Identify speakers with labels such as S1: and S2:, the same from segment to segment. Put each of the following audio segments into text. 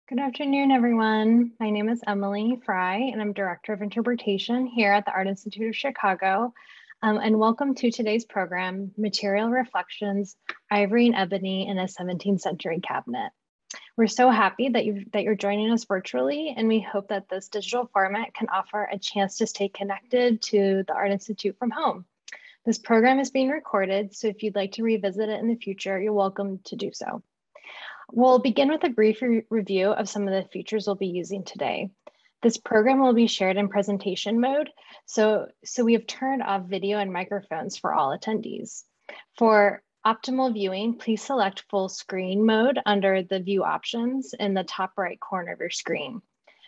S1: Good afternoon, everyone. My name is Emily Fry, and I'm Director of Interpretation here at the Art Institute of Chicago. And welcome to today's program, Material Reflections, Ivory and Ebony in a 17th Century Cabinet. We're so happy that you're joining us virtually, and we hope that this digital format can offer a chance to stay connected to the Art Institute from home. This program is being recorded, so if you'd like to revisit it in the future, you're welcome to do so. We'll begin with a brief review of some of the features we'll be using today. This program will be shared in presentation mode, so we have turned off video and microphones for all attendees. For optimal viewing, please select full screen mode under the view options in the top right corner of your screen.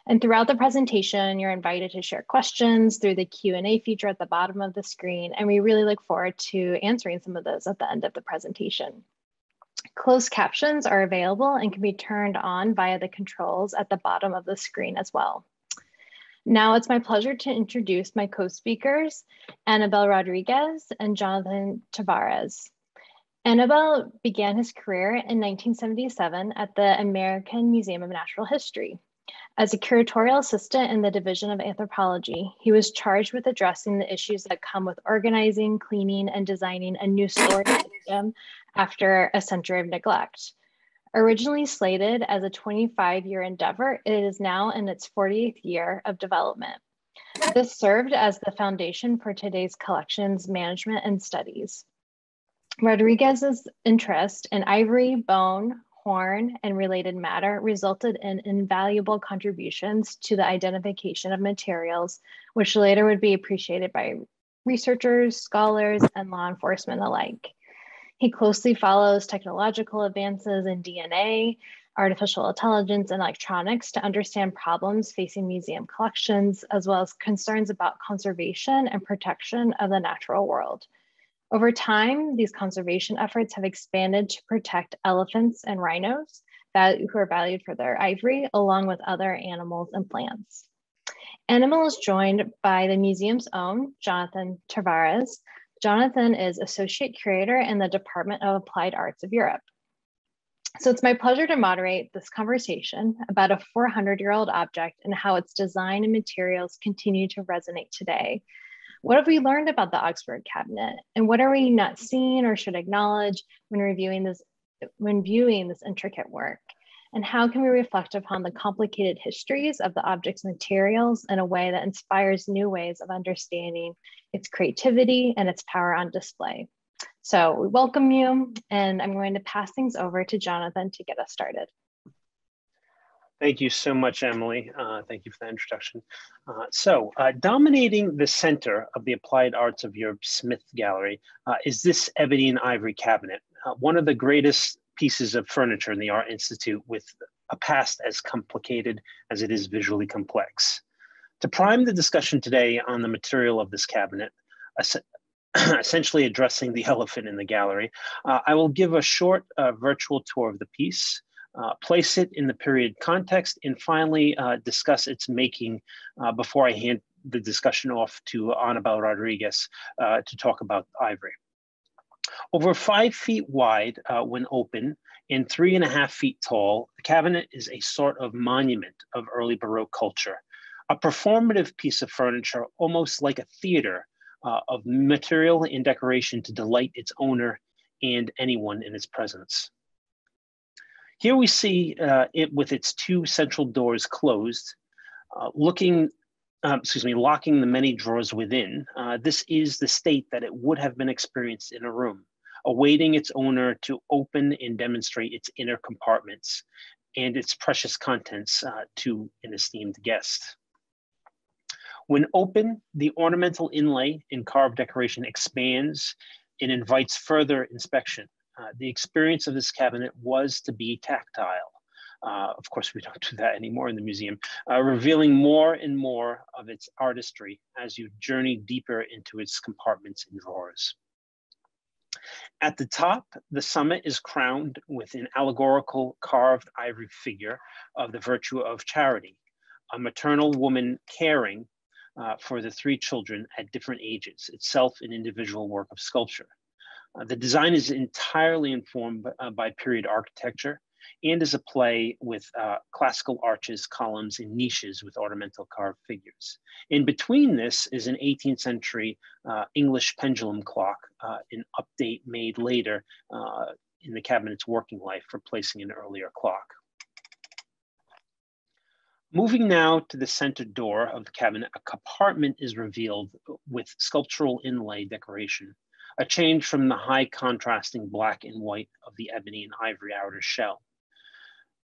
S1: And throughout the presentation, you're invited to share questions through the Q&A feature at the bottom of the screen, and we really look forward to answering some of those at the end of the presentation. Closed captions are available and can be turned on via the controls at the bottom of the screen as well. Now it's my pleasure to introduce my co-speakers, Annabel Rodriguez and Jonathan Tavares. Annabel began his career in 1977 at the American Museum of Natural History. As a curatorial assistant in the Division of Anthropology, he was charged with addressing the issues that come with organizing, cleaning, and designing a new storage system after a century of neglect. Originally slated as a 25-year endeavor, it is now in its 40th year of development. This served as the foundation for today's collections management and studies. Rodriguez's interest in ivory, bone, horn, and related matter resulted in invaluable contributions to the identification of materials, which later would be appreciated by researchers, scholars, and law enforcement alike. He closely follows technological advances in DNA, artificial intelligence, and electronics to understand problems facing museum collections, as well as concerns about conservation and protection of the natural world. Over time, these conservation efforts have expanded to protect elephants and rhinos who are valued for their ivory, along with other animals and plants. Annabel is joined by the museum's own Jonathan Tavares. Jonathan is Associate Curator in the Department of Applied Arts of Europe. So it's my pleasure to moderate this conversation about a 400-year-old object and how its design and materials continue to resonate today. What have we learned about the Augsburg cabinet? And what are we not seeing or should acknowledge when viewing this intricate work? And how can we reflect upon the complicated histories of the object's materials in a way that inspires new ways of understanding its creativity and its power on display? So we welcome you, and I'm going to pass things over to Jonathan to get us started.
S2: Thank you so much, Emily. Thank you for that introduction. Dominating the center of the Applied Arts of Europe Smith Gallery is this ebony and ivory cabinet, one of the greatest pieces of furniture in the Art Institute, with a past as complicated as it is visually complex. To prime the discussion today on the material of this cabinet, essentially addressing the elephant in the gallery, I will give a short virtual tour of the piece, place it in the period context, and finally discuss its making before I hand the discussion off to Annabel Rodriguez to talk about ivory. Over 5 feet wide when open and 3.5 feet tall, the cabinet is a sort of monument of early Baroque culture, a performative piece of furniture, almost like a theater of material and decoration to delight its owner and anyone in its presence. Here we see it with its 2 central doors closed, locking the many drawers within. This is the state that it would have been experienced in a room, awaiting its owner to open and demonstrate its inner compartments and its precious contents to an esteemed guest. When open, the ornamental inlay and carved decoration expands and invites further inspection. The experience of this cabinet was to be tactile. Of course, we don't do that anymore in the museum, revealing more and more of its artistry as you journey deeper into its compartments and drawers. At the top, the summit is crowned with an allegorical carved ivory figure of the virtue of charity, a maternal woman caring for the 3 children at different ages, itself an individual work of sculpture. The design is entirely informed by period architecture and is a play with classical arches, columns, and niches with ornamental carved figures. In between this is an 18th century English pendulum clock, an update made later in the cabinet's working life, replacing an earlier clock. Moving now to the center door of the cabinet, a compartment is revealed with sculptural inlay decoration, a change from the high contrasting black and white of the ebony and ivory outer shell.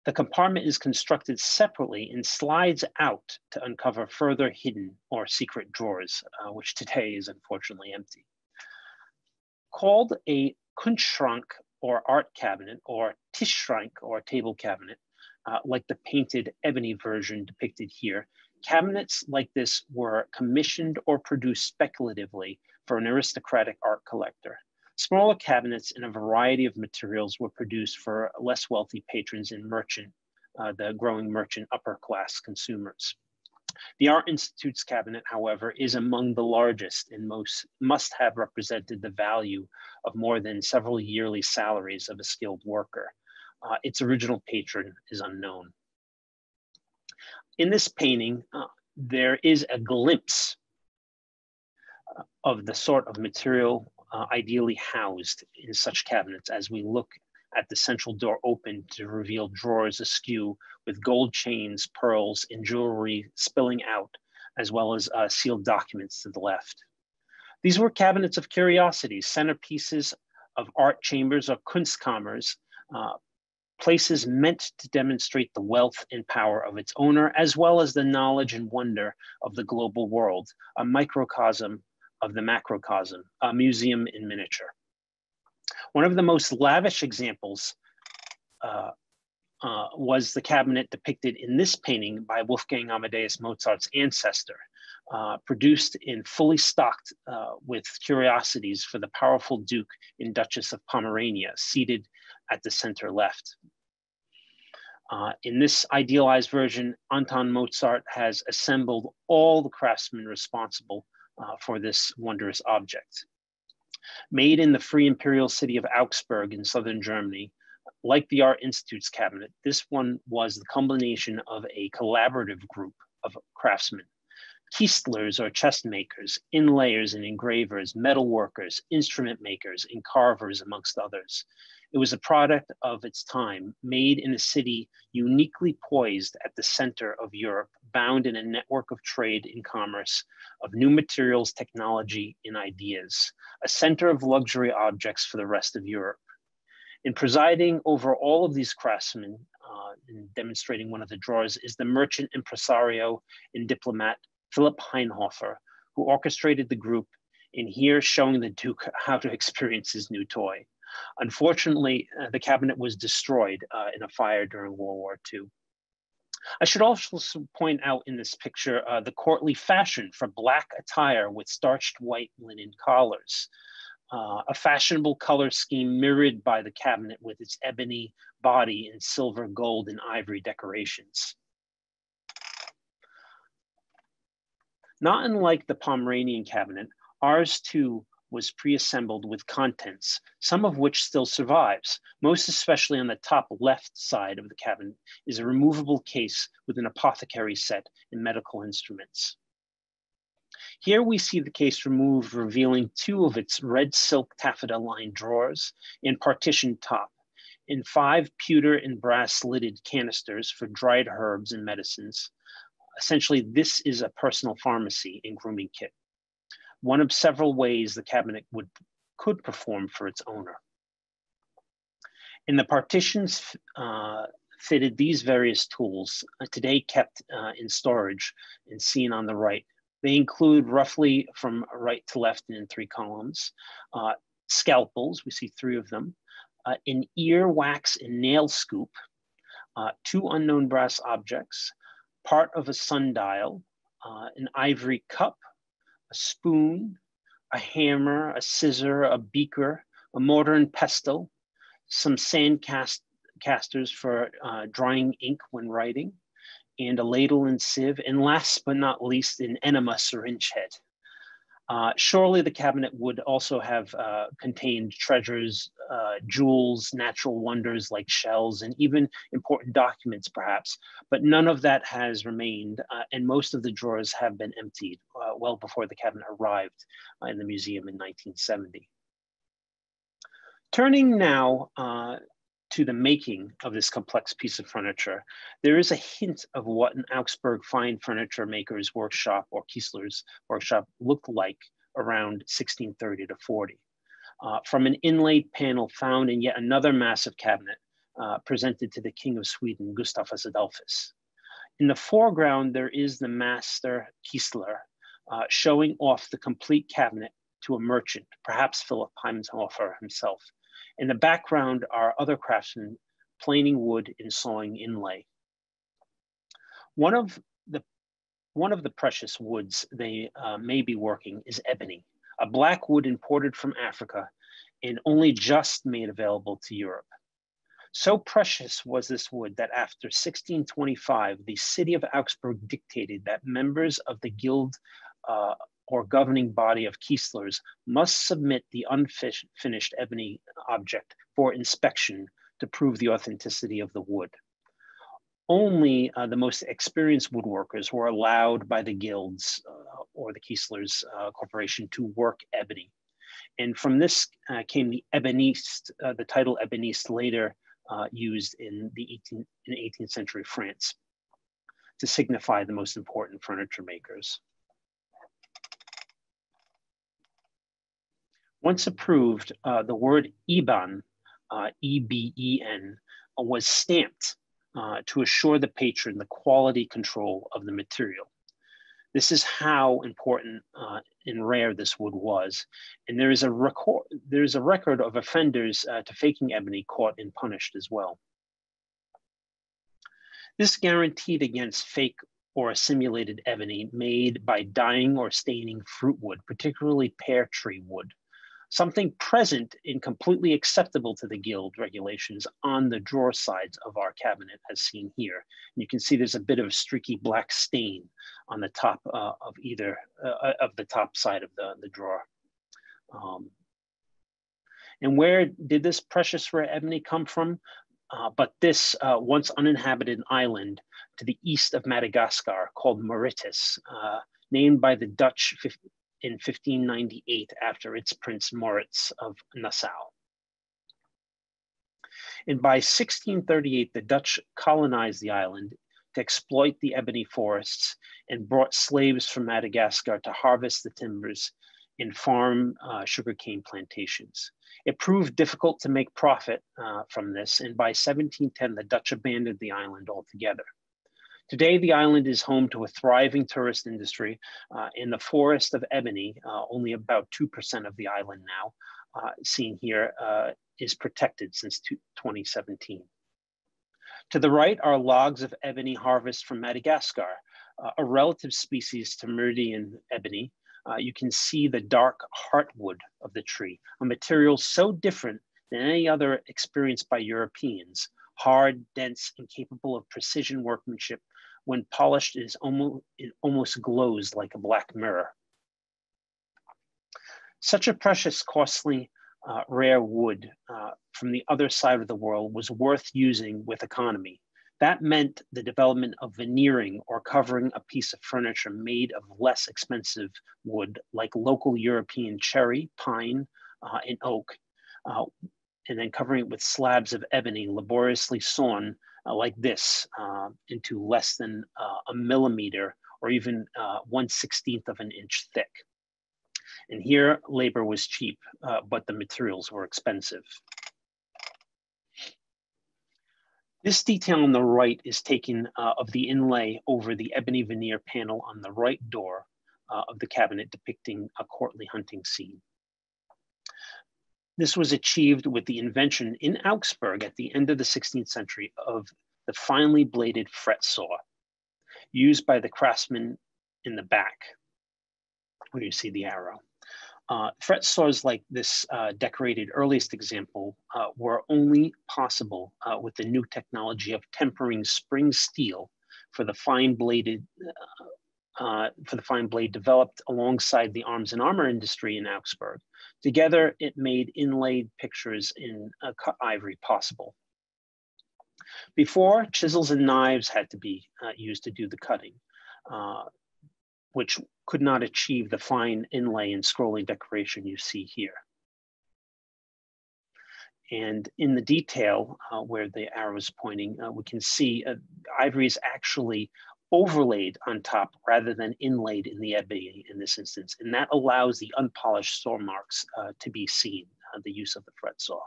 S2: The compartment is constructed separately and slides out to uncover further hidden or secret drawers, which today is unfortunately empty. Called a Kunstschrank or art cabinet, or Tischschrank or table cabinet, like the painted ebony version depicted here, cabinets like this were commissioned or produced speculatively for an aristocratic art collector. Smaller cabinets in a variety of materials were produced for less wealthy patrons and the growing merchant upper class consumers. The Art Institute's cabinet, however, is among the largest and must have represented the value of more than several yearly salaries of a skilled worker. Its original patron is unknown. In this painting, there is a glimpse of the sort of material ideally housed in such cabinets as we look at the central door open to reveal drawers askew with gold chains, pearls, and jewelry spilling out, as well as sealed documents to the left. These were cabinets of curiosities, centerpieces of art chambers or Kunstkammers, places meant to demonstrate the wealth and power of its owner, as well as the knowledge and wonder of the global world, a microcosm of the macrocosm, a museum in miniature. One of the most lavish examples was the cabinet depicted in this painting by Wolfgang Amadeus Mozart's ancestor, produced and fully stocked with curiosities for the powerful Duke and Duchess of Pomerania, seated at the center left. In this idealized version, Anton Mozart has assembled all the craftsmen responsible for this wondrous object. Made in the free imperial city of Augsburg in southern Germany, like the Art Institute's cabinet, this one was the culmination of a collaborative group of craftsmen, Kiestlers or chest makers, inlayers and engravers, metal workers, instrument makers, and carvers, amongst others. It was a product of its time, made in a city uniquely poised at the center of Europe, bound in a network of trade and commerce, of new materials, technology, and ideas, a center of luxury objects for the rest of Europe. In presiding over all of these craftsmen, and demonstrating one of the drawers, is the merchant, impresario, and diplomat Philipp Hainhofer, who orchestrated the group, and here showing the Duke how to experience his new toy. Unfortunately, the cabinet was destroyed in a fire during World War II. I should also point out in this picture the courtly fashion for black attire with starched white linen collars, a fashionable color scheme mirrored by the cabinet with its ebony body and silver, gold, and ivory decorations. Not unlike the Pomeranian cabinet, ours too was pre-assembled with contents, some of which still survives. Most especially on the top left side of the cabinet is a removable case with an apothecary set and medical instruments. Here we see the case removed, revealing two of its red silk taffeta-lined drawers and partitioned top, and 5 pewter and brass lidded canisters for dried herbs and medicines. Essentially, this is a personal pharmacy and grooming kit, one of several ways the cabinet could perform for its owner. In the partitions fitted these various tools, today kept in storage and seen on the right. They include, roughly from right to left and in 3 columns, scalpels, we see 3 of them, an ear, wax, and nail scoop, 2 unknown brass objects, part of a sundial, an ivory cup, a spoon, a hammer, a scissor, a beaker, a mortar and pestle, some sand casters for drying ink when writing, and a ladle and sieve, and last but not least, an enema syringe head. Surely the cabinet would also have contained treasures, jewels, natural wonders like shells, and even important documents perhaps, but none of that has remained, and most of the drawers have been emptied well before the cabinet arrived in the museum in 1970. Turning now to the making of this complex piece of furniture, there is a hint of what an Augsburg fine furniture maker's workshop or Kiesler's workshop looked like around 1630 to 40. From an inlaid panel found in yet another massive cabinet presented to the King of Sweden, Gustavus Adolphus. In the foreground, there is the master Kiesler showing off the complete cabinet to a merchant, perhaps Philip Heimshofer himself. In the background are other craftsmen planing wood and sawing inlay. One of the precious woods they may be working is ebony, a black wood imported from Africa and only just made available to Europe. So precious was this wood that after 1625, the city of Augsburg dictated that members of the guild or governing body of Kieslers must submit the unfinished ebony object for inspection to prove the authenticity of the wood. Only the most experienced woodworkers were allowed by the guilds or the Kieslers Corporation to work ebony. And from this came the eboniste, the title eboniste later used in the 18th century France to signify the most important furniture makers. Once approved, the word EBEN, E-B-E-N, was stamped to assure the patron the quality control of the material. This is how important and rare this wood was. And there is a record of offenders to faking ebony caught and punished as well. This guaranteed against fake or simulated ebony made by dyeing or staining fruit wood, particularly pear tree wood, something present and completely acceptable to the guild regulations on the drawer sides of our cabinet as seen here. And you can see there's a bit of a streaky black stain on the top of either of the top side of the drawer. And where did this precious rare ebony come from? But this once uninhabited island to the east of Madagascar called Mauritius, named by the Dutch in 1598 after its Prince Moritz of Nassau. And by 1638, the Dutch colonized the island to exploit the ebony forests and brought slaves from Madagascar to harvest the timbers and farm sugarcane plantations. It proved difficult to make profit from this, and by 1710, the Dutch abandoned the island altogether. Today, the island is home to a thriving tourist industry. In the forest of ebony, only about 2% of the island now, seen here, is protected since 2017. To the right are logs of ebony harvest from Madagascar, a relative species to Meridian ebony. You can see the dark heartwood of the tree, a material so different than any other experienced by Europeans, hard, dense, and capable of precision workmanship. When polished, it almost glows like a black mirror. Such a precious, costly, rare wood from the other side of the world was worth using with economy. That meant the development of veneering or covering a piece of furniture made of less expensive wood, like local European cherry, pine, and oak, and then covering it with slabs of ebony laboriously sawn like this into less than a millimeter or even 1/16 of an inch thick. And here labor was cheap, but the materials were expensive. This detail on the right is taken of the inlay over the ebony veneer panel on the right door of the cabinet depicting a courtly hunting scene. This was achieved with the invention in Augsburg at the end of the 16th century of the finely bladed fret saw used by the craftsman in the back, where you see the arrow. Fret saws like this decorated earliest example were only possible with the new technology of tempering spring steel for the fine bladed for the fine blade developed alongside the arms and armor industry in Augsburg. Together, it made inlaid pictures in cut ivory possible. Before, chisels and knives had to be used to do the cutting, which could not achieve the fine inlay and scrolling decoration you see here. And in the detail where the arrow is pointing, we can see ivory is actually overlaid on top rather than inlaid in the ebony in this instance. And that allows the unpolished saw marks to be seen, the use of the fret saw.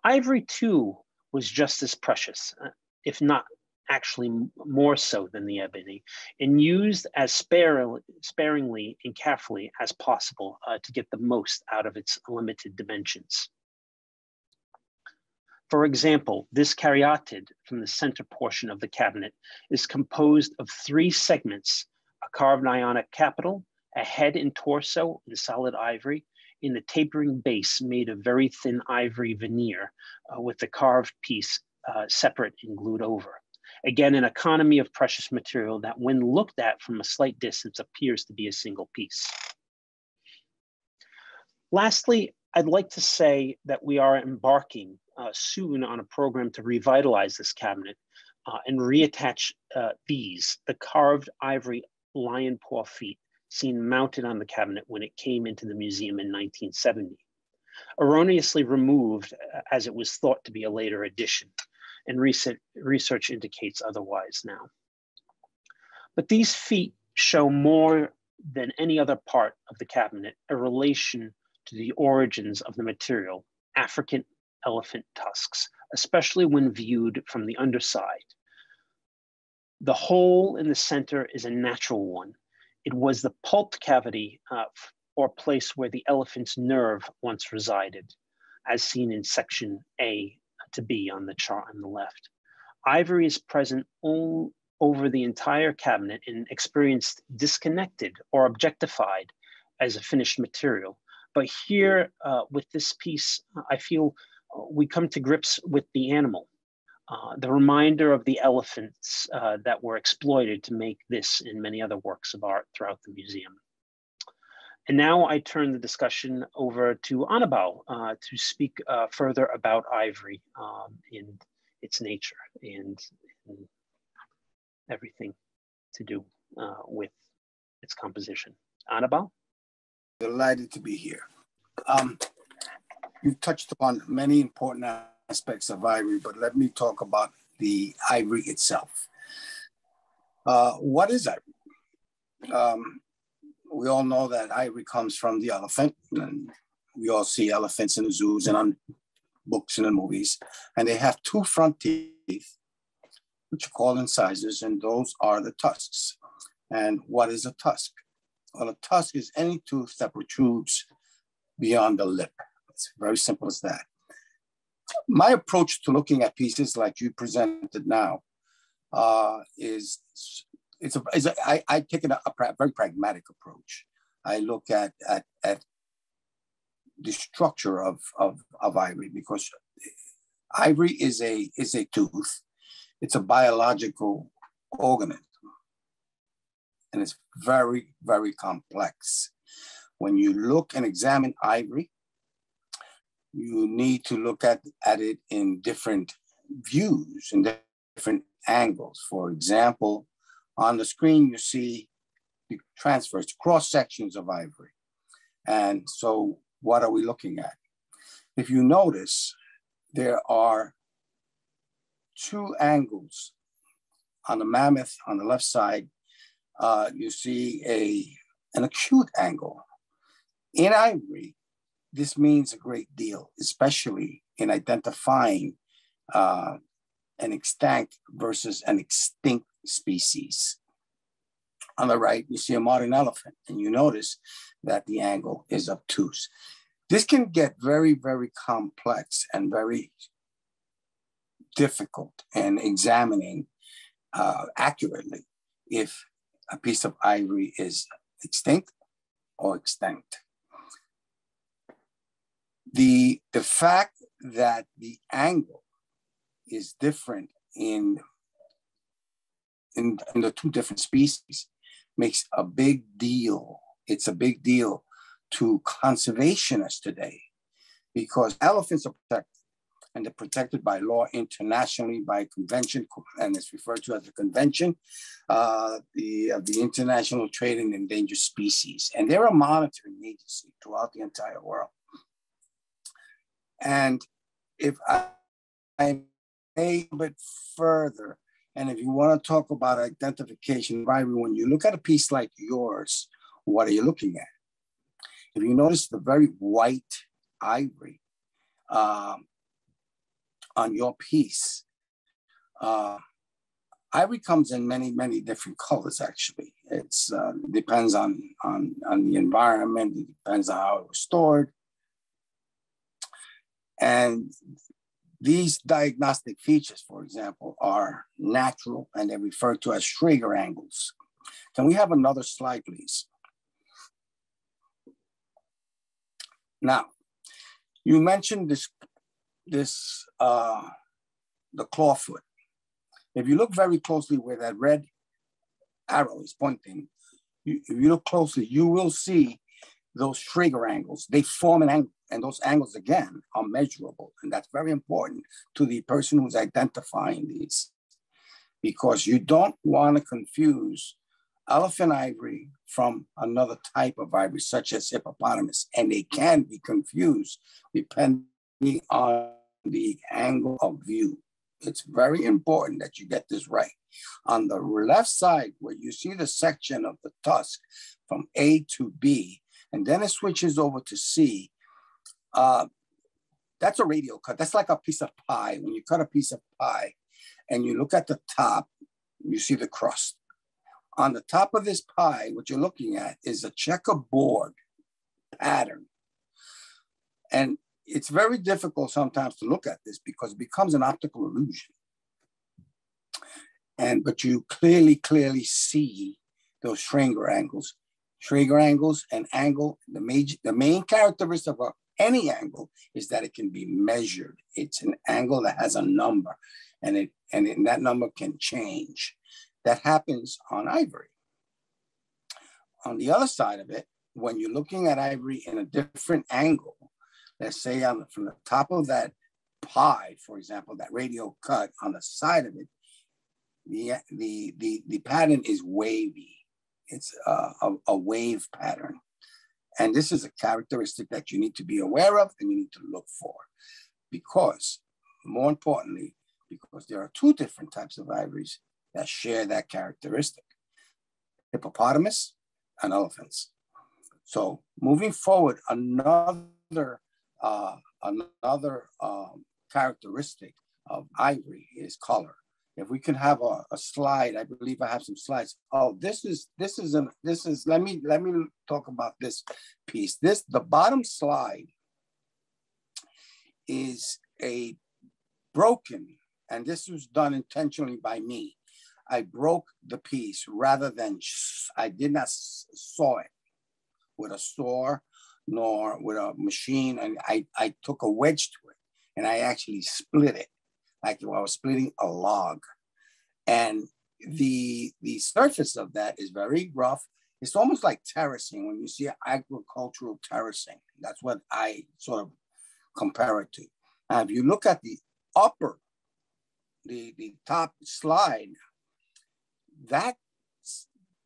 S2: Ivory too was just as precious, if not actually more so than the ebony, and used as sparingly and carefully as possible to get the most out of its limited dimensions. For example, this caryatid from the center portion of the cabinet is composed of 3 segments: a carved Ionic capital, a head and torso in solid ivory, and a tapering base made of very thin ivory veneer with the carved piece separate and glued over. Again, an economy of precious material that when looked at from a slight distance appears to be a single piece. Lastly, I'd like to say that we are embarking soon on a program to revitalize this cabinet and reattach the carved ivory lion paw feet seen mounted on the cabinet when it came into the museum in 1970. Erroneously removed as it was thought to be a later addition, and research indicates otherwise now. But these feet show more than any other part of the cabinet a relation to the origins of the material, African elephant tusks, especially when viewed from the underside. The hole in the center is a natural one. It was the pulped cavity or place where the elephant's nerve once resided, as seen in section A to B on the chart on the left. Ivory is present all over the entire cabinet and experienced disconnected or objectified as a finished material. But here with this piece, I feel we come to grips with the animal, the reminder of the elephants that were exploited to make this and many other works of art throughout the museum. And now I turn the discussion over to Annabel to speak further about ivory in its nature and everything to do with its composition. Annabel?
S3: Delighted to be here. You've touched upon many important aspects of ivory, but let me talk about the ivory itself. What is ivory? We all know that ivory comes from the elephant, and we all see elephants in the zoos and on books and in movies, and they have 2 front teeth, which are called incisors, and those are the tusks. And what is a tusk? Well, a tusk is any tooth that protrudes beyond the lip. It's very simple as that. My approach to looking at pieces like you presented now I take a very pragmatic approach. I look at the structure of ivory, because ivory is a tooth. It's a biological organism, and it's very, very complex. When you look and examine ivory, you need to look at it in different views and different angles. For example, on the screen, you see the transfers, cross sections of ivory. And so what are we looking at? If you notice, there are 2 angles. On the mammoth, on the left side, you see an acute angle. In ivory, this means a great deal, especially in identifying an extant versus an extinct species. On the right, you see a modern elephant, and you notice that the angle is obtuse. This can get very, very complex and very difficult in examining accurately if a piece of ivory is extinct or extant. The fact that the angle is different in in the two different species makes a big deal. It's a big deal to conservationists today because elephants are protected, and they're protected by law internationally by convention, and it's referred to as the convention, the International Trade in Endangered Species. And they're a monitoring agency throughout the entire world. And if I may a bit further, and if you want to talk about identification of ivory, when you look at a piece like yours, what are you looking at? If you notice the very white ivory on your piece, ivory comes in many, many different colors, actually. It's depends on the environment, it depends on how it was stored. And these diagnostic features, for example, are natural and they're referred to as Schrager angles. Can we have another slide, please? Now, you mentioned the clawfoot. If you look very closely where that red arrow is pointing, if you look closely, you will see those Schrager angles. They form an angle, and those angles, again, are measurable. And that's very important to the person who's identifying these, because you don't want to confuse elephant ivory from another type of ivory, such as hippopotamus, and they can be confused depending on the angle of view. It's very important that you get this right. On the left side, where you see the section of the tusk from A to B, and then it switches over to C, that's a radial cut. That's like a piece of pie. When you cut a piece of pie and you look at the top, you see the crust. On the top of this pie, what you're looking at is a checkerboard pattern. And it's very difficult sometimes to look at this because it becomes an optical illusion. But you clearly see those Schrager angles. Schrager angles, an angle, the main characteristic of any angle is that it can be measured. It's an angle that has a number, and that number can change. That happens on ivory. On the other side of it, when you're looking at ivory in a different angle, let's say from the top of that pie, for example, that radial cut on the side of it, the pattern is wavy. It's a wave pattern. And this is a characteristic that you need to be aware of and you need to look for. Because, more importantly, because there are two different types of ivories that share that characteristic: hippopotamus and elephants. So moving forward, another characteristic of ivory is color. If we can have a slide, I believe I have some slides. Oh, let me talk about this piece. The bottom slide is a broken, and this was done intentionally by me. I broke the piece rather than, I did not saw it with a saw nor with a machine. And I took a wedge to it and I actually split it like I was splitting a log. And the surface of that is very rough. It's almost like terracing when you see agricultural terracing. That's what I sort of compare it to. Now, if you look at the top slide, that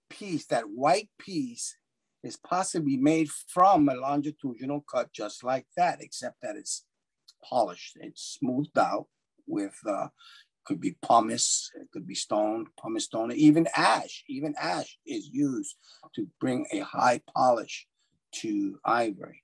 S3: piece, that white piece, is possibly made from a longitudinal cut just like that, except that it's polished. It's smoothed out with, could be pumice, it could be stone, pumice stone, even ash. Even ash is used to bring a high polish to ivory.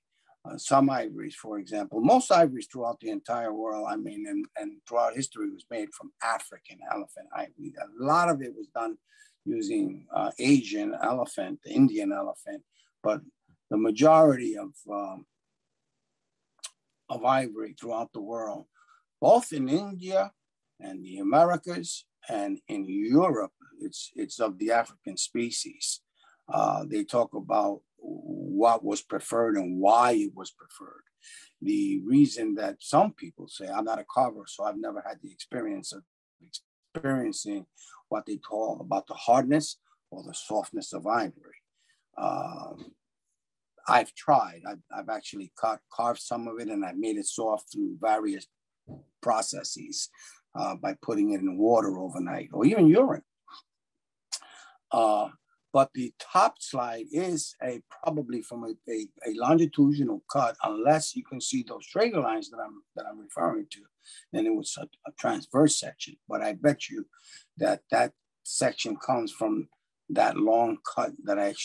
S3: Some ivories, for example, most ivories throughout the entire world, I mean, and throughout history, was made from African elephant ivory. A lot of it was done using Asian elephant, the Indian elephant, but the majority of ivory throughout the world, both in India and the Americas and in Europe, it's of the African species. They talk about what was preferred and why it was preferred. The reason that some people say, I'm not a carver, so I've never had the experience of experiencing what they call about the hardness or the softness of ivory. I've tried. I've actually carved some of it, and I've made it soft through various processes by putting it in water overnight or even urine. But the top slide is probably from a longitudinal cut, unless you can see those Traeger lines that I'm referring to. Then it was a transverse section. But I bet you that section comes from that long cut that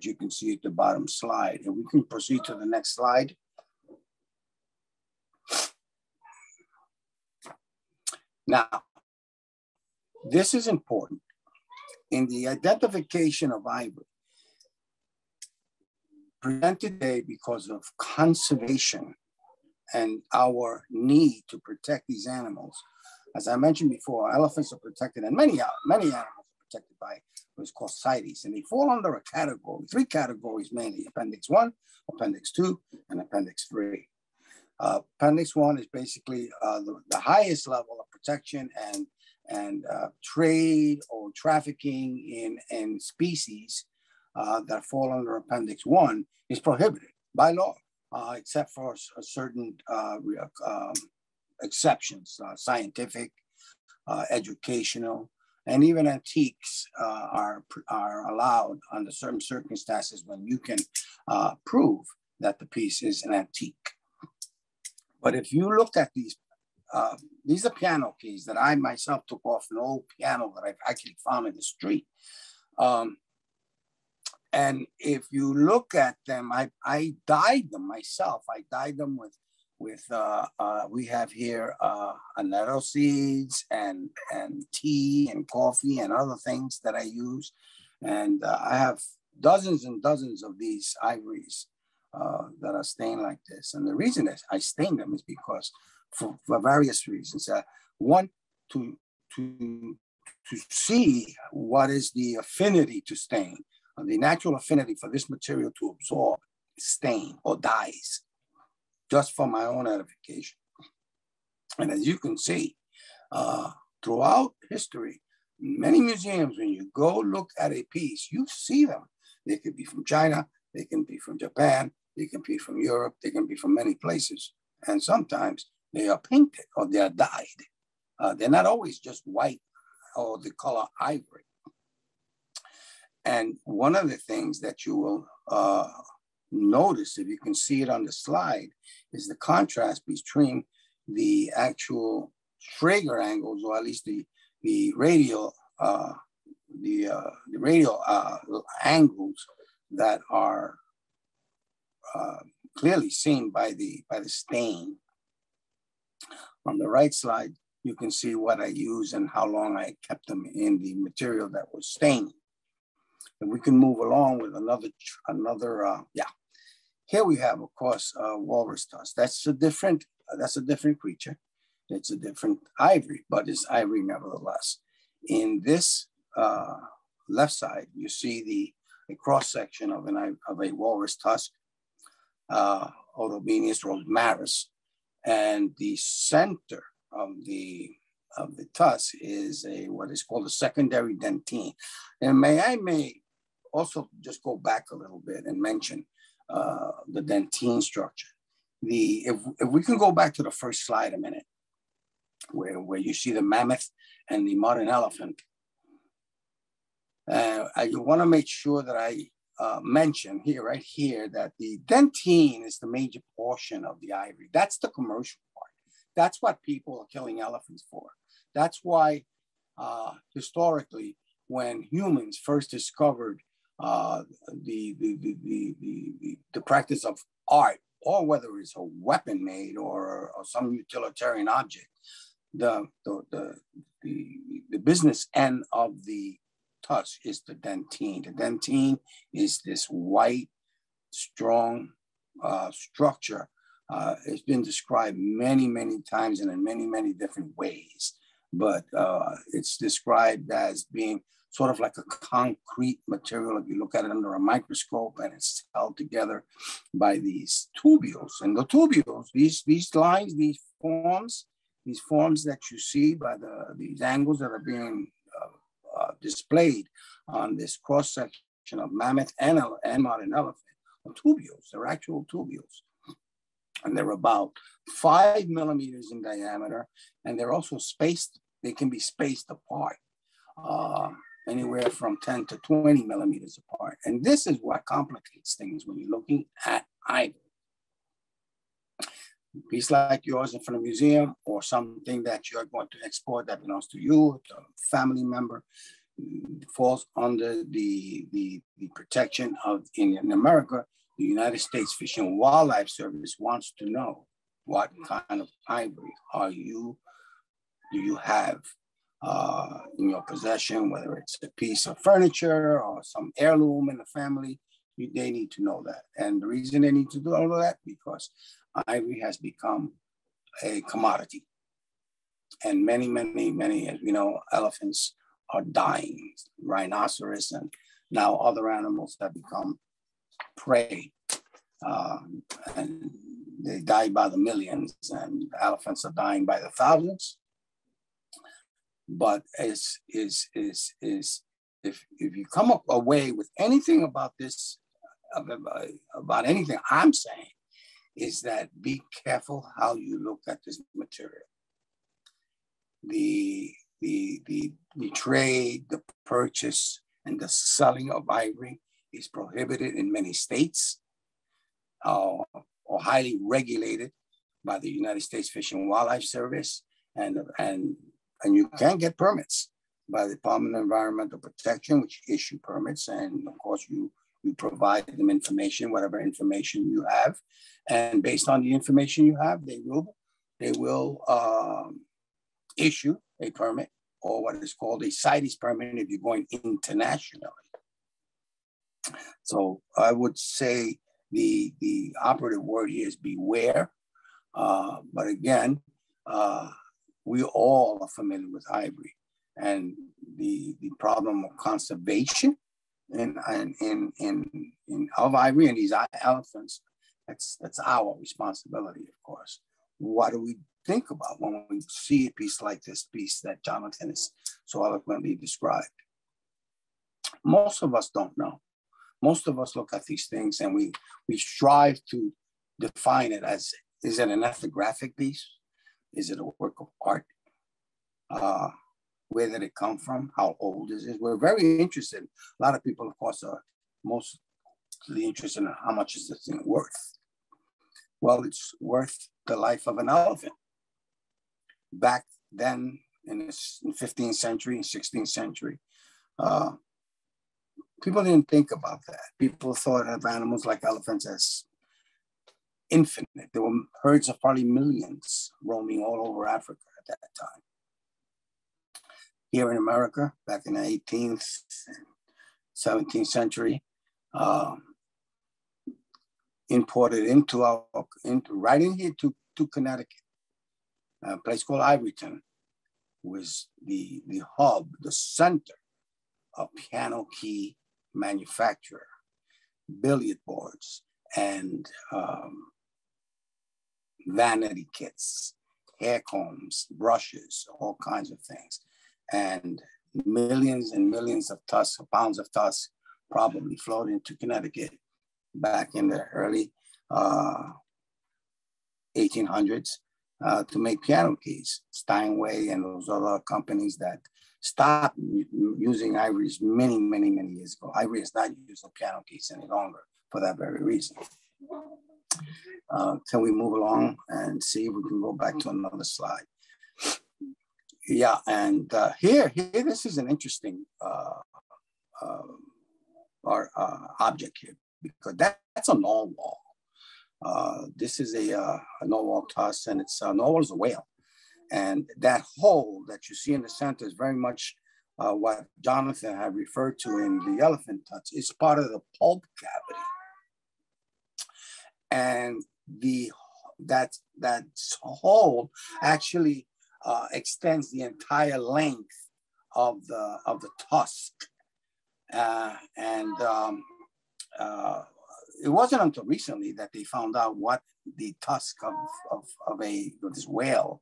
S3: you can see at the bottom slide. And we can proceed to the next slide. Now, this is important. In the identification of ivory, presented today because of conservation and our need to protect these animals. As I mentioned before, elephants are protected, and many animals are protected by what's called CITES, and they fall under a category, 3 categories mainly: Appendix 1, Appendix 2, and Appendix 3. Appendix 1 is basically the highest level of protection and trade or trafficking in species that fall under Appendix 1 is prohibited by law, except for certain exceptions, scientific, educational, and even antiques are allowed under certain circumstances when you can prove that the piece is an antique. But if you look at these are piano keys that I myself took off an old piano that I've actually found in the street. And if you look at them, I dyed them myself. I dyed them with we have here annatto seeds and tea and coffee and other things that I use. And I have dozens and dozens of these ivories that are stained like this. And the reason that I stain them is because for various reasons. One, to see what is the affinity to stain, the natural affinity for this material to absorb stain or dyes, just for my own edification. And as you can see, throughout history, many museums, when you go look at a piece, you see them. They could be from China, they can be from Japan, they can be from Europe, they can be from many places. And sometimes they are painted or they are dyed. They're not always just white or the color ivory. And one of the things that you will notice, if you can see it on the slide, is the contrast between the actual Traeger angles, or at least the radial angles that are clearly seen by the stain. On the right slide, you can see what I use and how long I kept them in the material that was stained. And we can move along with another. Here we have, of course, walrus tusk. That's a different creature. It's a different ivory, but it's ivory nevertheless. In this left side, you see a cross section of a walrus tusk, Otobenius rosmarus. And the center of the tusk is what is called a secondary dentine. And I may also just go back a little bit and mention the dentine structure. If we can go back to the first slide a minute, where you see the mammoth and the modern elephant, I want to make sure that I mention here, right here, that the dentine is the major portion of the ivory. That's the commercial part. That's what people are killing elephants for. That's why historically, when humans first discovered the practice of art, or whether it's a weapon made or some utilitarian object, the business end of the tusk is the dentine. The dentine is this white, strong structure. It's been described many, many times and in many, many different ways, but it's described as being sort of like a concrete material. If you look at it under a microscope, and it's held together by these tubules. And the tubules, these lines, these forms, these forms that you see by these angles that are being displayed on this cross section of mammoth and modern elephant are tubules. They're actual tubules, and they're about 5 millimeters in diameter, and they're also spaced. They can be spaced apart, anywhere from 10 to 20 millimeters apart. And this is what complicates things when you're looking at ivory. A piece like yours in front of a museum, or something that you're going to export that belongs to you, to a family member, falls under the protection of, in America, the United States Fish and Wildlife Service wants to know what kind of ivory do you have in your possession, whether it's a piece of furniture or some heirloom in the family. They need to know that. And the reason they need to do all of that, because ivory has become a commodity. And many, as we know, elephants are dying, rhinoceros, and now other animals have become prey. And they die by the millions, and elephants are dying by the thousands. But if you come up away with anything about this, about anything I'm saying, is that be careful how you look at this material. The trade, the purchase, and the selling of ivory is prohibited in many states, or highly regulated by the United States Fish and Wildlife Service, and you can get permits by the Department of Environmental Protection, which issue permits, and of course you provide them information, whatever information you have, and based on the information you have, they will issue a permit, or what is called a CITES permit if you're going internationally. So I would say the operative word here is beware. But again, we all are familiar with ivory, and the problem of conservation of ivory and these elephants. That's our responsibility, of course. What do we think about when we see a piece like this piece that Jonathan has so eloquently described? Most of us don't know. Most of us look at these things and we strive to define it as, is it an ethnographic piece? Is it a work of art? Where did it come from? How old is it? We're very interested. A lot of people, of course, are mostly interested in how much is this thing worth. Well, it's worth the life of an elephant. Back then, in the 15th century and 16th century, people didn't think about that. People thought of animals like elephants as infinite. There were herds of probably millions roaming all over Africa at that time. Here in America, back in the 18th, 17th century, imported right in here to Connecticut, a place called Ivoryton, was the hub, the center of piano key manufacture, billiard boards, and vanity kits, hair combs, brushes, all kinds of things. And millions and millions of pounds of tusk probably flowed into Connecticut back in the early 1800s to make piano keys. Steinway and those other companies that stopped using ivories many years ago. Ivory is not used in piano keys any longer for that very reason. Can we move along and see if we can go back to another slide? Yeah, and here, this is an interesting object here, because that's a narwhal. This is a narwhal tusk, and it's narwhal is a whale. And that hole that you see in the center is very much what Jonathan had referred to in the elephant tusk. It's part of the pulp cavity. And that hole actually extends the entire length of the tusk, it wasn't until recently that they found out what the tusk of this whale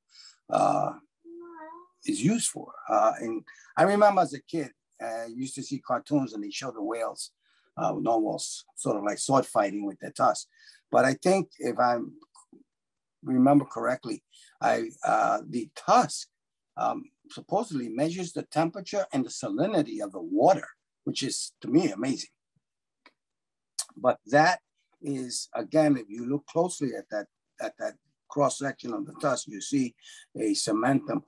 S3: is used for. And I remember as a kid, I used to see cartoons and they show the whales almost sort of like sword fighting with their tusks. But I think if I remember correctly, the tusk supposedly measures the temperature and the salinity of the water, which is, to me, amazing. But that is, again, if you look closely at that cross-section of the tusk, you see a cementum.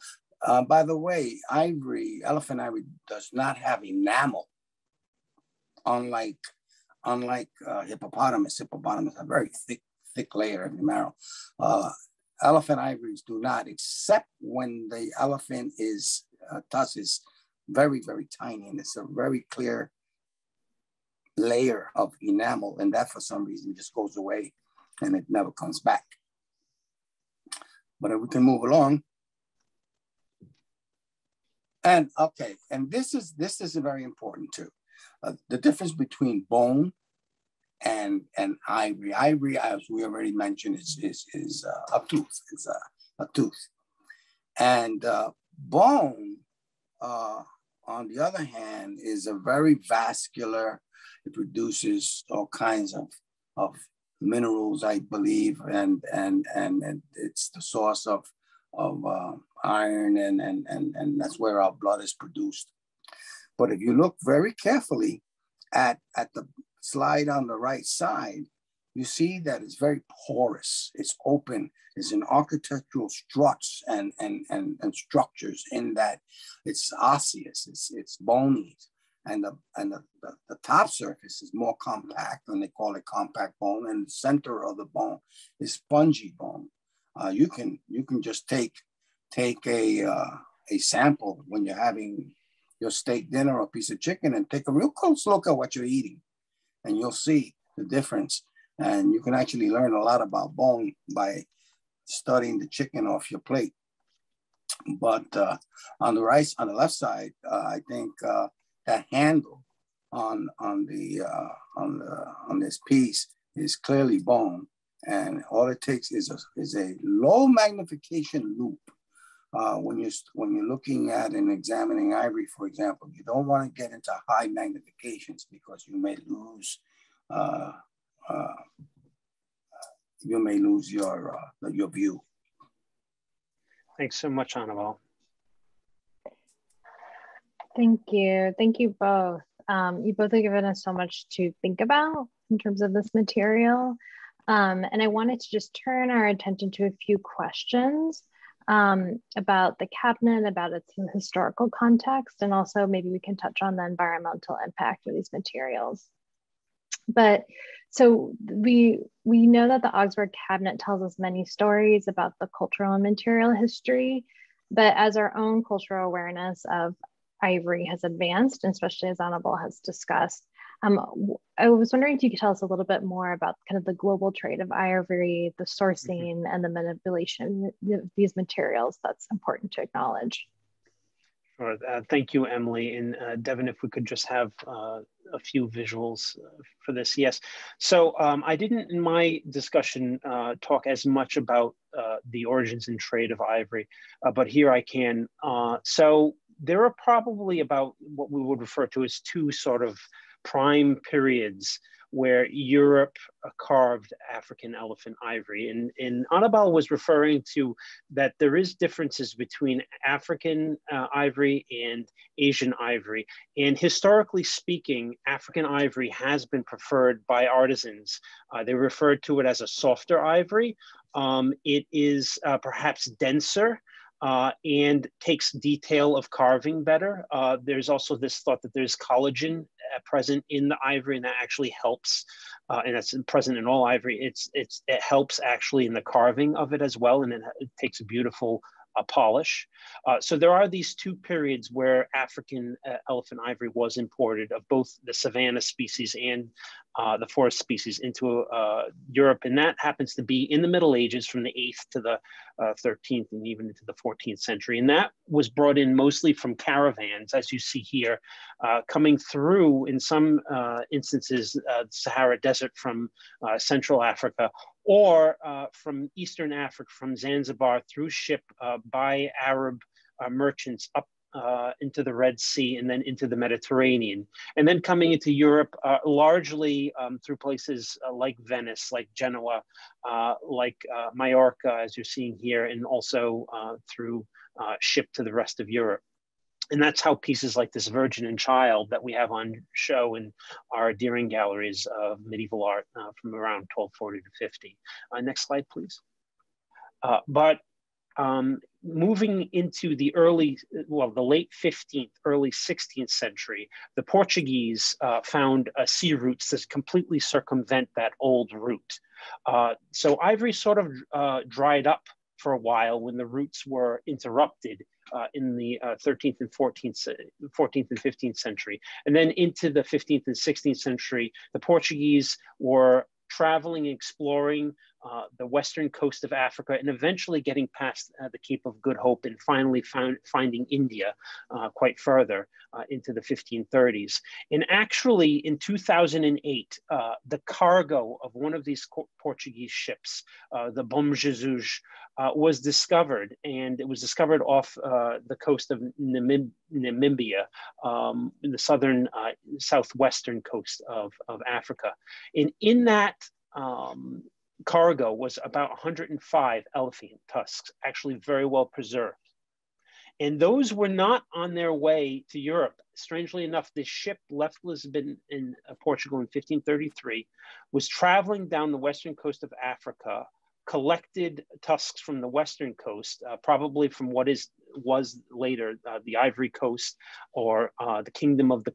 S3: By the way, ivory, elephant ivory, does not have enamel, unlike hippopotamus. Hippopotamus have a very thick layer of enamel. Elephant ivories do not, except when the elephant tusk is very, very tiny, and it's a very clear layer of enamel, and that for some reason just goes away and it never comes back. But if we can move along. And okay, and this is very important too. The difference between bone and ivory. Ivory, as we already mentioned, is a tooth. It's a tooth. And bone, on the other hand, is a very vascular. It produces all kinds of minerals, I believe, and it's the source of iron, and that's where our blood is produced. But if you look very carefully at the slide on the right side, you see that it's very porous. It's open. It's in architectural struts and structures in that it's osseous. It's bony. And the top surface is more compact, and they call it compact bone. And the center of the bone is spongy bone. You can just take a sample when you're having your steak dinner or a piece of chicken and take a real close look at what you're eating, and you'll see the difference. And you can actually learn a lot about bone by studying the chicken off your plate. But on the left side, I think that handle on this piece is clearly bone, and all it takes is a low magnification loop. When you're looking at and examining ivory, for example, you don't want to get into high magnifications because you may lose your view.
S2: Thanks so much, Anibal.
S1: Thank you. Thank you both. You both have given us so much to think about in terms of this material. And I wanted to just turn our attention to a few questions about the cabinet, about its historical context, and also maybe we can touch on the environmental impact of these materials. But so we know that the Augsburg cabinet tells us many stories about the cultural and material history, but as our own cultural awareness of ivory has advanced, and especially as Anibal has discussed, I was wondering if you could tell us a little bit more about kind of the global trade of ivory, the sourcing, and the manipulation of these materials that's important to acknowledge.
S2: Sure. Thank you, Emily. And Devin, if we could just have a few visuals for this. Yes. So I didn't, in my discussion, talk as much about the origins and trade of ivory, but here I can. So there are probably about what we would refer to as two sort of prime periods where Europe carved African elephant ivory. And Anibal was referring to that there is differences between African ivory and Asian ivory. And historically speaking, African ivory has been preferred by artisans. They referred to it as a softer ivory. It is perhaps denser, and takes detail of carving better. There's also this thought that there's collagen present in the ivory, and that actually helps, and that's present in all ivory. It helps actually in the carving of it as well, and it takes a beautiful polish. So there are these two periods where African elephant ivory was imported of both the savanna species and the forest species into Europe. And that happens to be in the Middle Ages from the 8th to the 13th and even into the 14th century. And that was brought in mostly from caravans, as you see here, coming through in some instances, the Sahara Desert from Central Africa, or from Eastern Africa, from Zanzibar through ship by Arab merchants up into the Red Sea and then into the Mediterranean. And then coming into Europe, largely through places like Venice, like Genoa, like Majorca, as you're seeing here, and also through ship to the rest of Europe. And that's how pieces like this Virgin and Child that we have on show in our Deering galleries of medieval art from around 1240 to 50. Next slide, please. Moving into the the late 15th, early 16th century, the Portuguese found sea routes to completely circumvent that old route. So ivory sort of dried up for a while when the routes were interrupted in the 13th and 14th and 15th century. And then into the 15th and 16th century, the Portuguese were traveling, exploring the western coast of Africa, and eventually getting past the Cape of Good Hope and finally finding India quite further into the 1530s. And actually in 2008, the cargo of one of these Portuguese ships, the Bom Jesus, was discovered, and it was discovered off the coast of Namibia, in the southern, southwestern coast of Africa. And in that cargo was about 105 elephant tusks, actually very well preserved. And those were not on their way to Europe. Strangely enough, this ship left Lisbon in Portugal in 1533, was traveling down the western coast of Africa, collected tusks from the western coast, probably from what was later the Ivory Coast, or the Kingdom of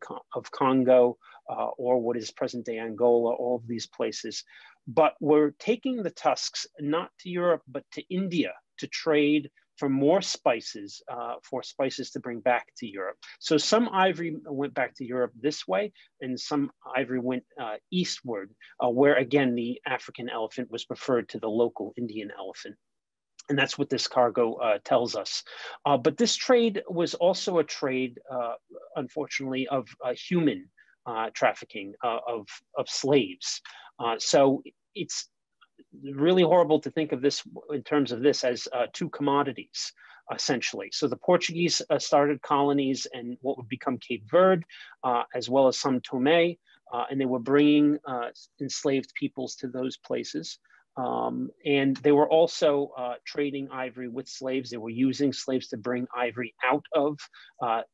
S2: Congo, or what is present-day Angola, all of these places. But we're taking the tusks not to Europe, but to India to trade for more spices, for spices to bring back to Europe. So some ivory went back to Europe this way, and some ivory went eastward, where again, the African elephant was preferred to the local Indian elephant. And that's what this cargo tells us. But this trade was also a trade, unfortunately, of human trafficking of slaves. So it's really horrible to think of this in terms of this as two commodities, essentially. So the Portuguese started colonies in what would become Cape Verde, as well as São Tomé, and they were bringing enslaved peoples to those places. And they were also trading ivory with slaves. They were using slaves to bring ivory out of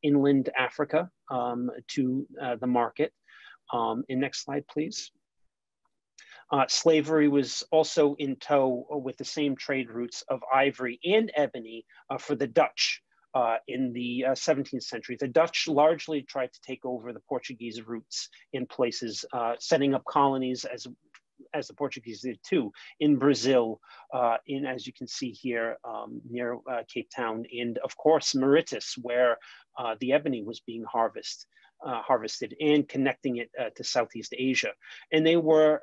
S2: inland Africa to the market. And next slide, please. Slavery was also in tow with the same trade routes of ivory and ebony for the Dutch in the 17th century. The Dutch largely tried to take over the Portuguese routes in places, setting up colonies as the Portuguese did too, in Brazil, as you can see here, near Cape Town, and of course Mauritius, where the ebony was being harvested and connecting it to Southeast Asia. And they were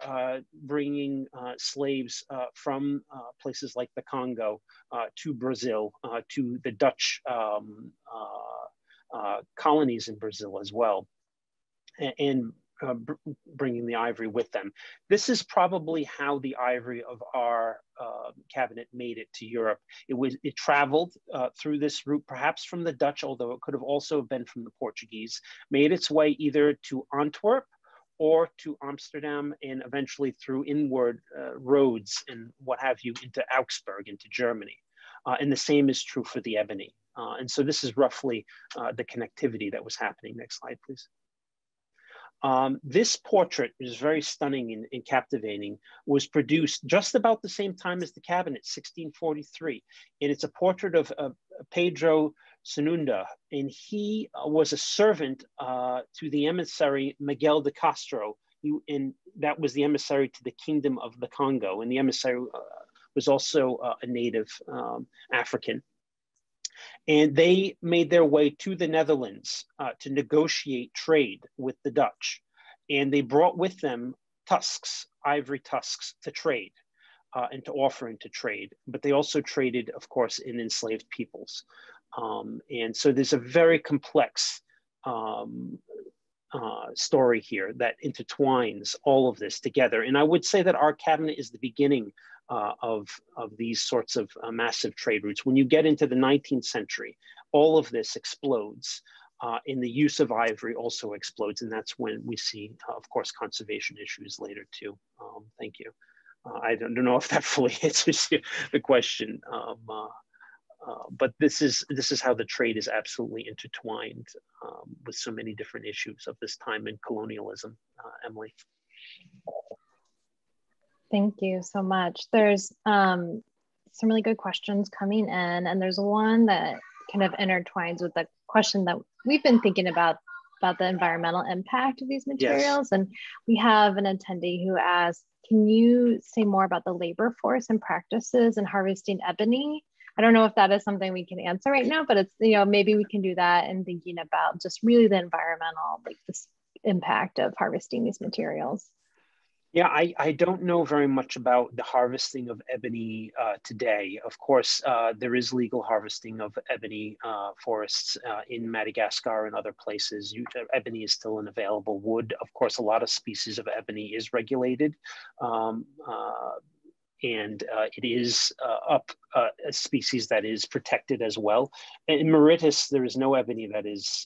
S2: bringing slaves from places like the Congo to Brazil, to the Dutch colonies in Brazil as well, and bringing the ivory with them. This is probably how the ivory of our cabinet made it to Europe. It traveled through this route, perhaps from the Dutch, although it could have also been from the Portuguese, made its way either to Antwerp or to Amsterdam, and eventually through inward roads and what have you into Augsburg, into Germany. And the same is true for the ebony. And so this is roughly the connectivity that was happening. Next slide, please. This portrait is very stunning and captivating, was produced just about the same time as the cabinet, 1643. And it's a portrait of Pedro Senunda, and he was a servant to the emissary Miguel de Castro, and that was the emissary to the Kingdom of the Congo, and the emissary was also a native African. And they made their way to the Netherlands to negotiate trade with the Dutch. And they brought with them tusks, ivory tusks, to trade and to offer into trade. But they also traded, of course, in enslaved peoples. And so there's a very complex story here that intertwines all of this together. And I would say that our cabinet is the beginning of these sorts of massive trade routes. When you get into the 19th century, all of this explodes. And the use of ivory also explodes. And that's when we see, of course, conservation issues later too. Thank you. I don't know if that fully answers the question. But this is how the trade is absolutely intertwined with so many different issues of this time in colonialism, Emily.
S1: Thank you so much. There's some really good questions coming in, and there's one that kind of intertwines with the question that we've been thinking about the environmental impact of these materials. Yes. And we have an attendee who asked, can you say more about the labor force and practices in harvesting ebony? I don't know if that is something we can answer right now, but it's, maybe we can do that in thinking about just really the environmental, like this impact of harvesting these materials.
S2: Yeah, I don't know very much about the harvesting of ebony today. Of course, there is legal harvesting of ebony forests in Madagascar and other places. Ebony is still an available wood. Of course, a lot of species of ebony is regulated. And it is a species that is protected as well. In Mauritius, there is no ebony that is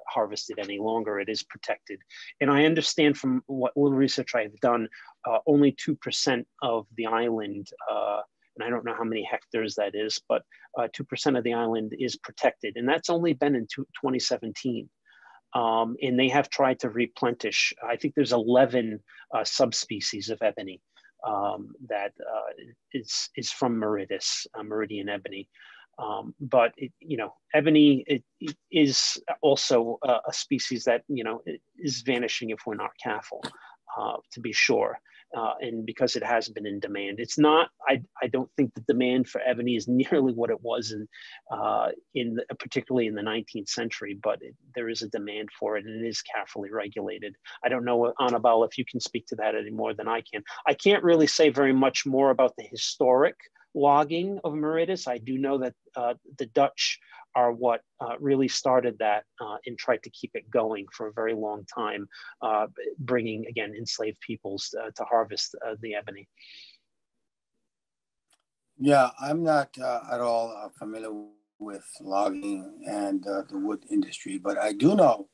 S2: harvested any longer. It is protected. And I understand from what little research I've done, only 2% of the island, and I don't know how many hectares that is, but 2% of the island is protected. And that's only been in 2017. And they have tried to replenish. I think there's 11 subspecies of ebony. That is from Mauritius, Meridian ebony. But ebony it is also a species that is vanishing if we're not careful, to be sure. And because it has been in demand, it's not. I don't think the demand for ebony is nearly what it was particularly in the 19th century. But there is a demand for it, and it is carefully regulated. I don't know, Annabelle, if you can speak to that any more than I can. I can't really say very much more about the historic logging of Mauritius. I do know that the Dutch are what really started that and tried to keep it going for a very long time, bringing, again, enslaved peoples to harvest the ebony.
S3: Yeah, I'm not at all familiar with logging and the wood industry, but I do know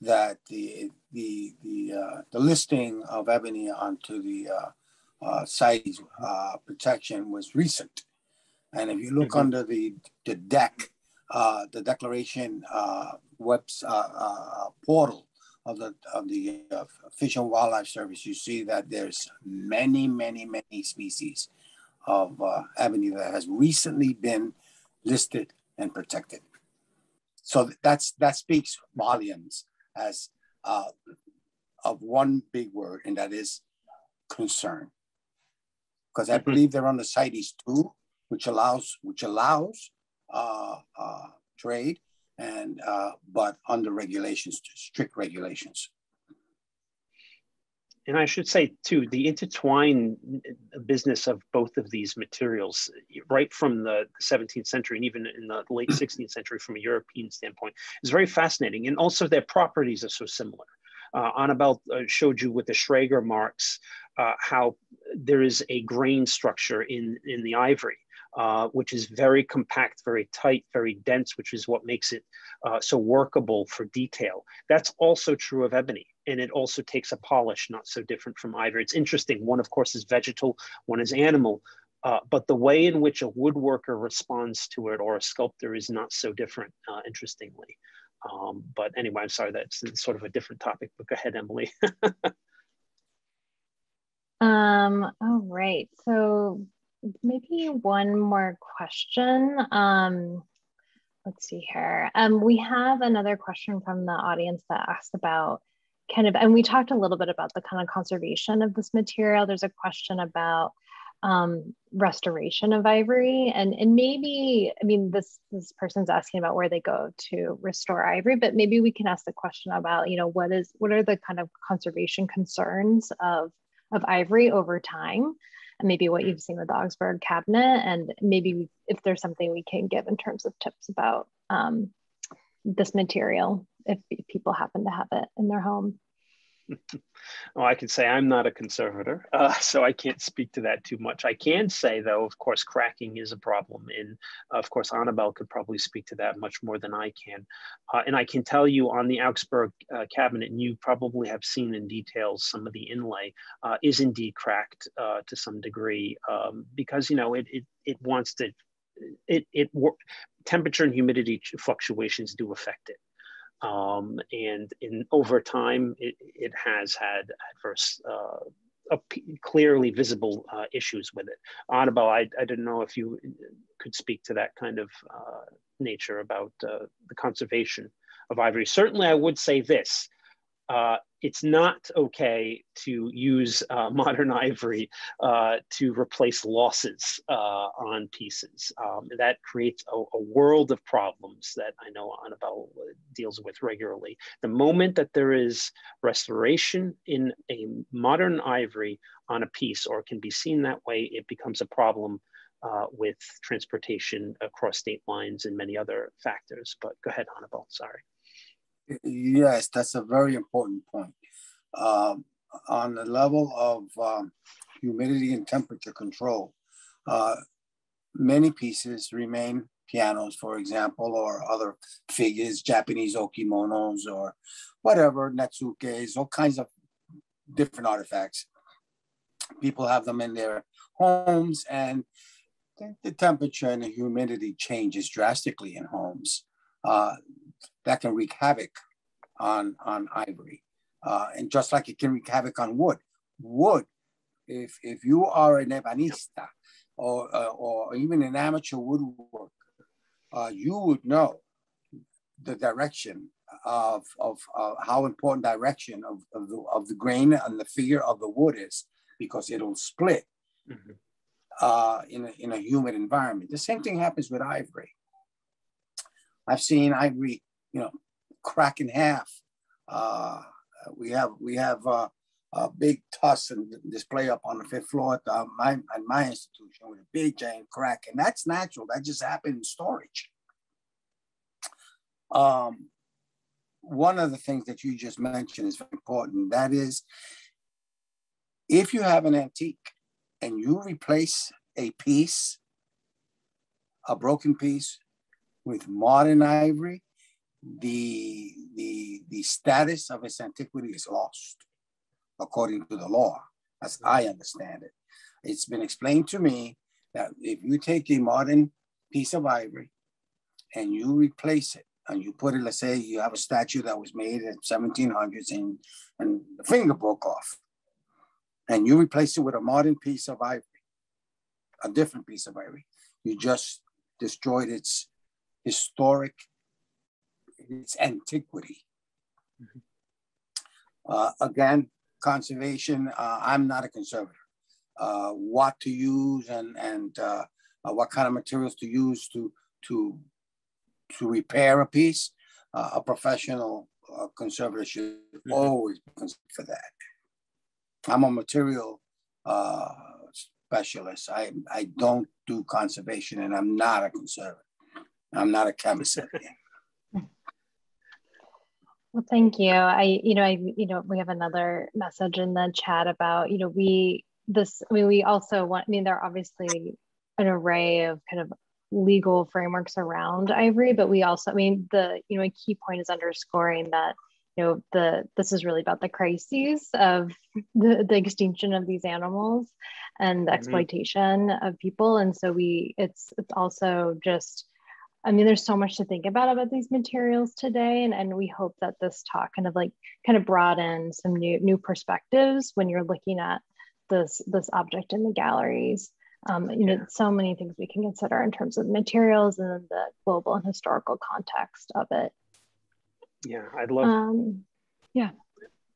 S3: that the listing of ebony onto the CITES protection was recent. And if you look under the DEC, the declaration portal of the Fish and Wildlife Service, you see that there's many species of ebony that has recently been listed and protected. So that speaks volumes as of one big word, and that is concern. Because I believe they're on the CITES too, which allows trade, and but under regulations, strict regulations.
S2: And I should say too, the intertwined business of both of these materials, right from the 17th century and even in the late 16th century from a European standpoint, is very fascinating. And also their properties are so similar. Annabelle showed you with the Schrager marks how there is a grain structure in the ivory, which is very compact, very tight, very dense, which is what makes it so workable for detail. That's also true of ebony. And it also takes a polish not so different from ivory. It's interesting. One, of course, is vegetal, one is animal. But the way in which a woodworker responds to it or a sculptor is not so different, interestingly. But anyway, I'm sorry, that's sort of a different topic, but go ahead, Emily.
S1: All right, so maybe one more question. Let's see here. We have another question from the audience that asked about and we talked a little bit about the kind of conservation of this material. There's a question about restoration of ivory. And maybe, I mean, this person's asking about where they go to restore ivory, but maybe we can ask the question about, you know, what are the kind of conservation concerns of ivory over time, and maybe what you've seen with the Augsburg cabinet, and maybe if there's something we can give in terms of tips about this material if people happen to have it in their home.
S2: Well, I can say I'm not a conservator, so I can't speak to that too much. I can say, though, of course, cracking is a problem. And of course, Annabelle could probably speak to that much more than I can. And I can tell you on the Augsburg cabinet, and you probably have seen in details some of the inlay, is indeed cracked to some degree because, you know, it wants to, temperature and humidity fluctuations do affect it. And over time, it has had adverse, clearly visible issues with it. Annabelle, I didn't know if you could speak to that kind of nature about the conservation of ivory. Certainly, I would say this. It's not okay to use modern ivory to replace losses on pieces. That creates a world of problems that I know Annabelle deals with regularly. The moment that there is restoration in a modern ivory on a piece, or can be seen that way, it becomes a problem with transportation across state lines and many other factors. But go ahead, Annabelle, sorry.
S3: Yes, that's a very important point. On the level of humidity and temperature control, many pieces remain pianos, for example, or other figures, Japanese okimonos or whatever, netsukes, all kinds of different artifacts. People have them in their homes, and the temperature and the humidity changes drastically in homes. That can wreak havoc on ivory. And just like it can wreak havoc on wood. Wood, if you are an ebanista or even an amateur woodworker, you would know the direction of how important direction of the grain and the figure of the wood is, because it'll split in a humid environment. The same thing happens with ivory. I've seen ivory, you know, crack in half. We have a big tuss and display up on the 5th floor at my institution with a big giant crack, and that's natural. That just happened in storage. One of the things that you just mentioned is very important. That is, if you have an antique and you replace a piece, a broken piece, with modern ivory, the status of its antiquity is lost, according to the law, as I understand it. It's been explained to me that if you take a modern piece of ivory and you replace it, and you put it, let's say you have a statue that was made in 1700s and the finger broke off, and you replace it with a modern piece of ivory, a different piece of ivory, you just destroyed its historic, its antiquity. Again, conservation, I'm not a conservator. What to use and what kind of materials to use to repair a piece, a professional conservator should always be considered for that. I'm a material specialist. I don't do conservation, and I'm not a conservator. I'm not a chemist.
S1: Well, thank you. We have another message in the chat about, we also want, there are obviously an array of kind of legal frameworks around ivory, but we also, a key point is underscoring that, this is really about the crises of the extinction of these animals and the exploitation of people. And so it's also just, there's so much to think about these materials today. And we hope that this talk kind of brought in some new perspectives when you're looking at this object in the galleries. So many things we can consider in terms of materials and the global and historical context of it.
S2: Yeah, I'd love.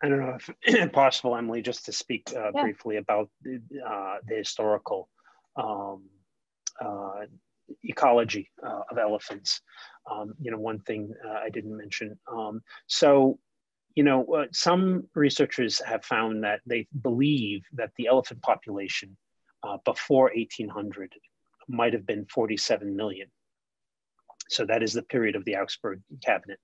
S2: I don't know if possible, Emily, just to speak briefly about the historical ecology of elephants. One thing I didn't mention. Some researchers have found that they believe that the elephant population before 1800 might have been 47 million. So that is the period of the Augsburg Cabinet.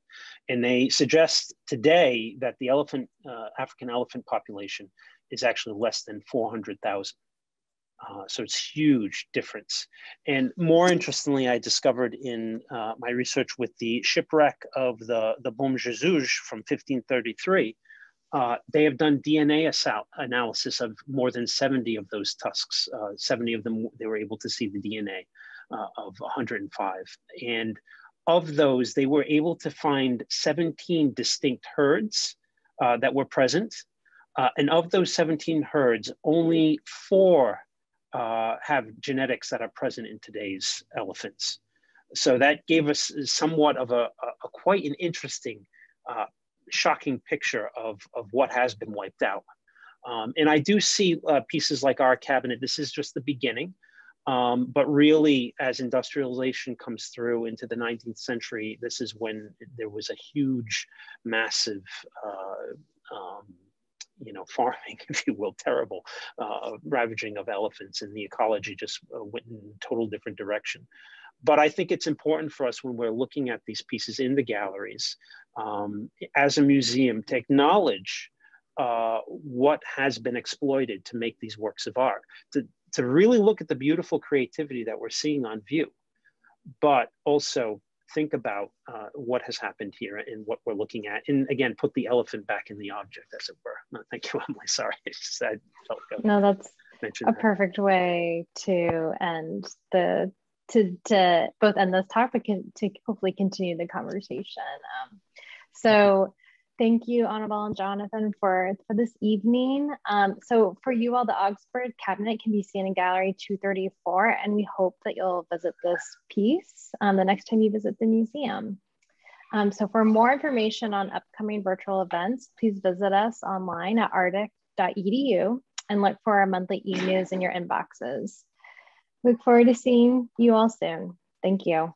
S2: And they suggest today that the African elephant population is actually less than 400,000. So it's huge difference. And more interestingly, I discovered in my research with the shipwreck of the Bom Jesus from 1533, they have done DNA analysis of more than 70 of those tusks. 70 of them, they were able to see the DNA of 105. And of those, they were able to find 17 distinct herds that were present. And of those 17 herds, only 4 have genetics that are present in today's elephants. So that gave us somewhat of a quite an interesting, shocking picture of what has been wiped out. And I do see pieces like our cabinet. This is just the beginning. But really, as industrialization comes through into the 19th century, this is when there was a huge, massive, farming, if you will, terrible ravaging of elephants, and the ecology just went in a total different direction. But I think it's important for us when we're looking at these pieces in the galleries, as a museum, to acknowledge what has been exploited to make these works of art, to really look at the beautiful creativity that we're seeing on view, but also think about what has happened here and what we're looking at. And again, put the elephant back in the object, as it were. No, thank you, Emily. Sorry. I felt good.
S1: No, that's a perfect way to end to both end this talk, but to hopefully continue the conversation. So thank you, Annabelle and Jonathan, for this evening. So for you all, the Augsburg Cabinet can be seen in Gallery 234, and we hope that you'll visit this piece the next time you visit the museum. So for more information on upcoming virtual events, please visit us online at arctic.edu and look for our monthly e-news in your inboxes. Look forward to seeing you all soon. Thank you.